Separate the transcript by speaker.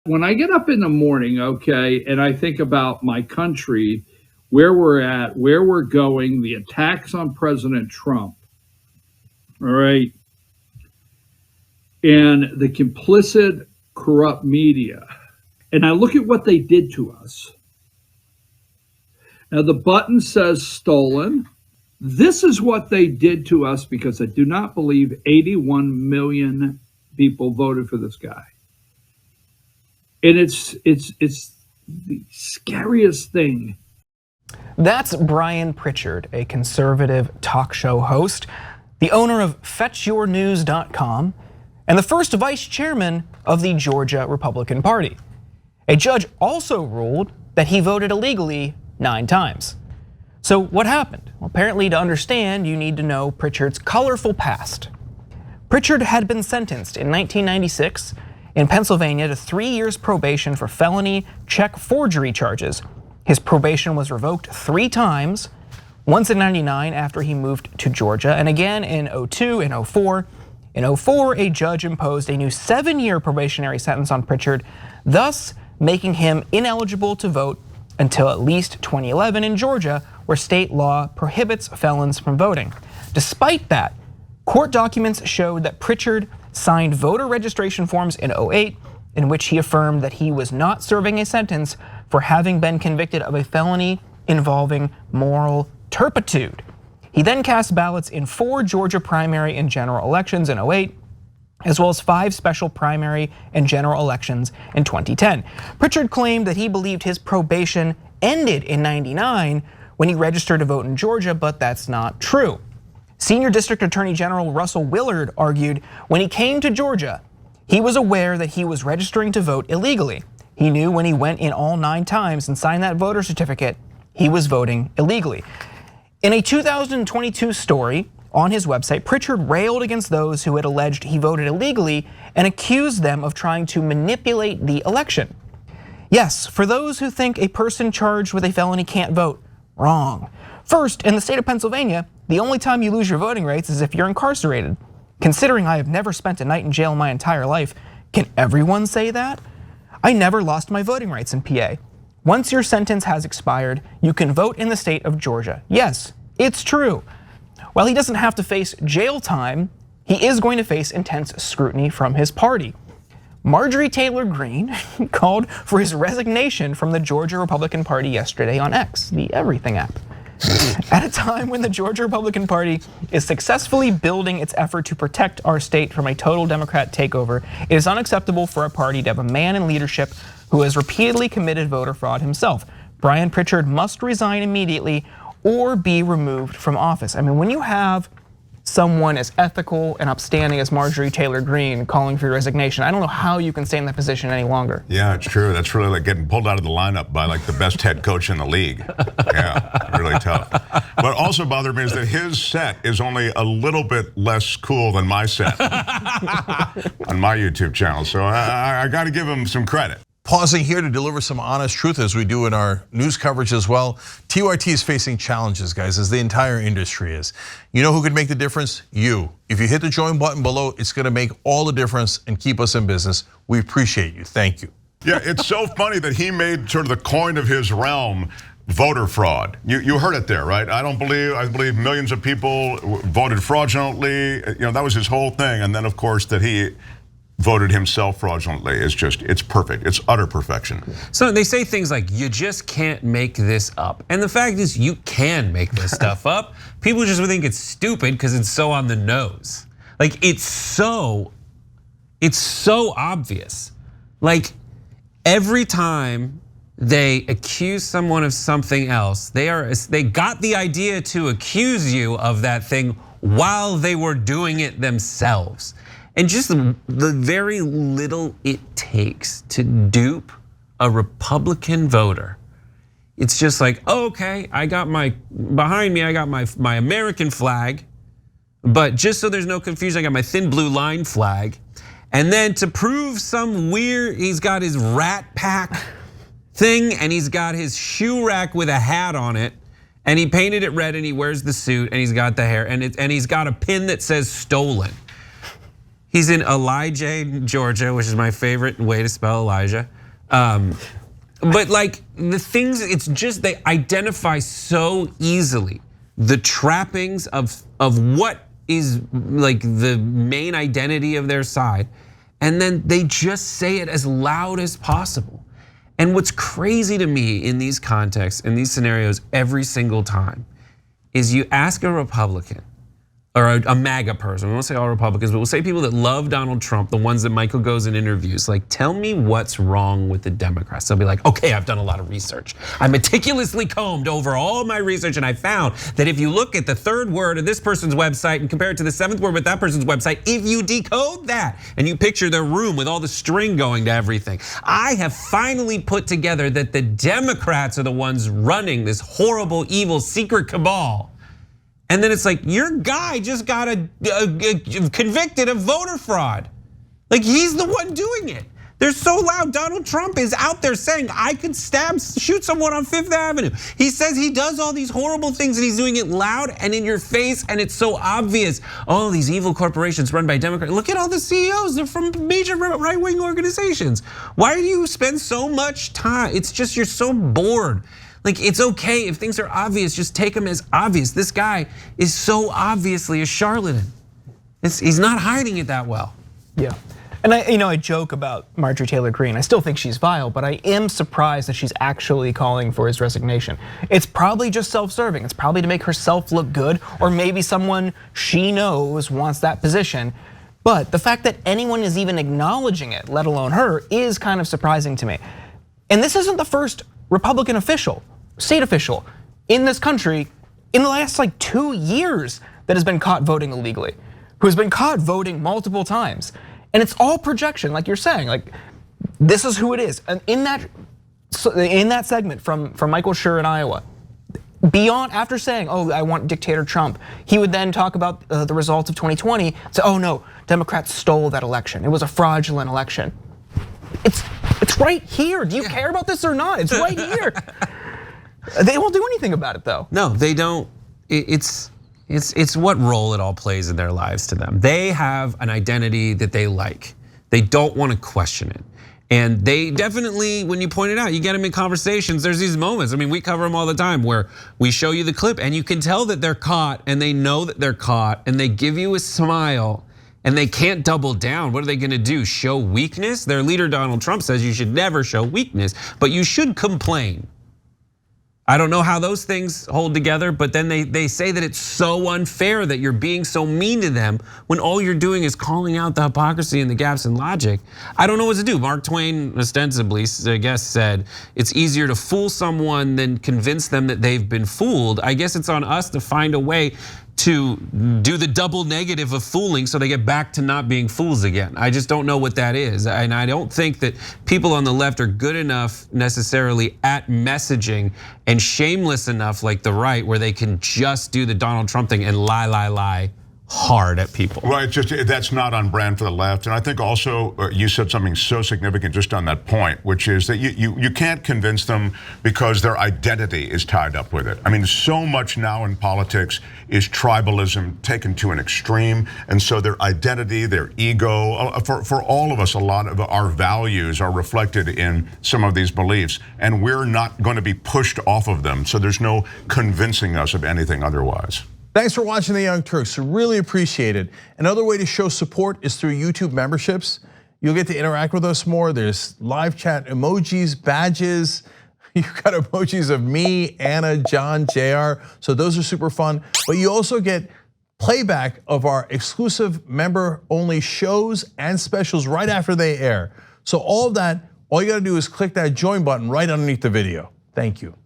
Speaker 1: When I get up in the morning, okay, and I think about my country, where we're at, where we're going, the attacks on President Trump, all right, and the complicit, corrupt media, and I look at what they did to us. Now, the button says stolen. This is what they did to us because I do not believe 81 million people voted for this guy. And it's the scariest thing.
Speaker 2: That's Brian Pritchard, a conservative talk show host, the owner of FetchYourNews.com, and the first vice chairman of the Georgia Republican Party. A judge also ruled that he voted illegally 9 times. So what happened? Well, apparently to understand, you need to know Pritchard's colorful past. Pritchard had been sentenced in 1996 in Pennsylvania to 3 years probation for felony check forgery charges. His probation was revoked 3 times, once in '99 after he moved to Georgia, and again in '02 and '04. In '04, a judge imposed a new 7-year probationary sentence on Pritchard, thus making him ineligible to vote until at least 2011 in Georgia, where state law prohibits felons from voting. Despite that, court documents showed that Pritchard signed voter registration forms in '08 in which he affirmed that he was not serving a sentence for having been convicted of a felony involving moral turpitude. He then cast ballots in 4 Georgia primary and general elections in '08, as well as 5 special primary and general elections in 2010. Pritchard claimed that he believed his probation ended in '99 when he registered to vote in Georgia, but that's not true. Senior District Attorney General Russell Willard argued when he came to Georgia, he was aware that he was registering to vote illegally. He knew when he went in all 9 times and signed that voter certificate, he was voting illegally. In a 2022 story on his website, Pritchard railed against those who had alleged he voted illegally and accused them of trying to manipulate the election. Yes, for those who think a person charged with a felony can't vote, wrong. First, in the state of Pennsylvania, the only time you lose your voting rights is if you're incarcerated. Considering I have never spent a night in jail in my entire life, can everyone say that? I never lost my voting rights in PA. Once your sentence has expired, you can vote in the state of Georgia. Yes, it's true. While he doesn't have to face jail time, he is going to face intense scrutiny from his party. Marjorie Taylor Greene called for his resignation from the Georgia Republican Party yesterday on X, the Everything app. At a time when the Georgia Republican Party is successfully building its effort to protect our state from a total Democrat takeover, it is unacceptable for a party to have a man in leadership who has repeatedly committed voter fraud himself. Brian Pritchard must resign immediately or be removed from office. I mean, when you have someone as ethical and upstanding as Marjorie Taylor Greene calling for your resignation, I don't know how you can stay in that position any longer.
Speaker 3: Yeah, it's true. That's really like getting pulled out of the lineup by like the best head coach in the league. Yeah, really tough. But also bothered me is that his set is only a little bit less cool than my set on my YouTube channel. So I got to give him some credit.
Speaker 4: Pausing here to deliver some honest truth as we do in our news coverage as well. TYT is facing challenges, guys, as the entire industry is. You know who could make the difference? You. If you hit the join button below, it's gonna make all the difference and keep us in business. We appreciate you, thank you.
Speaker 3: Yeah, it's so funny that he made sort of the coin of his realm voter fraud. You heard it there, right? I believe millions of people voted fraudulently. You know, that was his whole thing. And then of course that he voted himself fraudulently. It's perfect. It's utter perfection.
Speaker 5: So they say things like, you just can't make this up. And the fact is you can make this stuff up. People just think it's stupid because it's so on the nose. Like it's so obvious. Like every time they accuse someone of something else, they got the idea to accuse you of that thing while they were doing it themselves. And just the very little it takes to dupe a Republican voter. It's just like, oh, okay, behind me, I got my American flag, but just so there's no confusion, I got my thin blue line flag. And then to prove some weird, he's got his Rat Pack thing and he's got his shoe rack with a hat on it. And he painted it red and he wears the suit and he's got the hair and he's got a pin that says stolen. He's in Elijah, Georgia, which is my favorite way to spell Elijah. But like the things, it's just they identify so easily the trappings of what is like the main identity of their side, and then they just say it as loud as possible. And what's crazy to me in these contexts, in these scenarios, every single time, is you ask a Republican or a MAGA person, we won't say all Republicans, but we'll say people that love Donald Trump, the ones that Michael goes in interviews, like, tell me what's wrong with the Democrats. They'll be like, okay, I've done a lot of research. I meticulously combed over all my research and I found that if you look at the 3rd word of this person's website and compare it to the 7th word with that person's website, if you decode that and you picture their room with all the string going to everything, I have finally put together that the Democrats are the ones running this horrible, evil, secret cabal. And then it's like, your guy just got convicted of voter fraud. Like, he's the one doing it. They're so loud. Donald Trump is out there saying, I could shoot someone on 5th Avenue. He says he does all these horrible things and he's doing it loud and in your face, and it's so obvious. Oh, these evil corporations run by Democrats. Look at all the CEOs, they're from major right-wing organizations. Why do you spend so much time? It's just, you're so bored. Like, it's okay if things are obvious, just take them as obvious. This guy is so obviously a charlatan. He's not hiding it that well.
Speaker 2: Yeah, and I joke about Marjorie Taylor Greene. I still think she's vile, but I am surprised that she's actually calling for his resignation. It's probably just self-serving. It's probably to make herself look good, or maybe someone she knows wants that position. But the fact that anyone is even acknowledging it, let alone her, is kind of surprising to me. And this isn't the first Republican official, state official in this country in the last like 2 years that has been caught voting illegally, who has been caught voting multiple times. And it's all projection, like you're saying, like this is who it is. And in that segment from Michael Schur in Iowa, beyond, after saying, oh, I want dictator Trump, he would then talk about the results of 2020, say, oh no, Democrats stole that election. It was a fraudulent election. It's right here. Do you care about this or not? It's right here. They won't do anything about it though.
Speaker 5: No, they don't. It's what role it all plays in their lives to them. They have an identity that they like. They don't want to question it. And they definitely, when you point it out, you get them in conversations, there's these moments. I mean, we cover them all the time where we show you the clip and you can tell that they're caught and they know that they're caught and they give you a smile. And they can't double down. What are they gonna do? Show weakness? Their leader, Donald Trump, says you should never show weakness, but you should complain. I don't know how those things hold together, but then they say that it's so unfair that you're being so mean to them when all you're doing is calling out the hypocrisy and the gaps in logic. I don't know what to do. Mark Twain ostensibly, I guess, said it's easier to fool someone than convince them that they've been fooled. I guess it's on us to find a way to do the double negative of fooling so they get back to not being fools again. I just don't know what that is. And I don't think that people on the left are good enough necessarily at messaging and shameless enough like the right where they can just do the Donald Trump thing and lie hard at people.
Speaker 3: Well, it's just, that's not on brand for the left. And I think also you said something so significant just on that point, which is that you can't convince them because their identity is tied up with it. I mean, so much now in politics is tribalism taken to an extreme. And so their identity, their ego, for all of us, a lot of our values are reflected in some of these beliefs. And we're not going to be pushed off of them. So there's no convincing us of anything otherwise.
Speaker 4: Thanks for watching The Young Turks, really appreciate it. Another way to show support is through YouTube memberships. You'll get to interact with us more. There's live chat emojis, badges. You've got emojis of me, Anna, John, JR. So those are super fun. But you also get playback of our exclusive member-only shows and specials right after they air. So all of that, all you gotta do is click that join button right underneath the video. Thank you.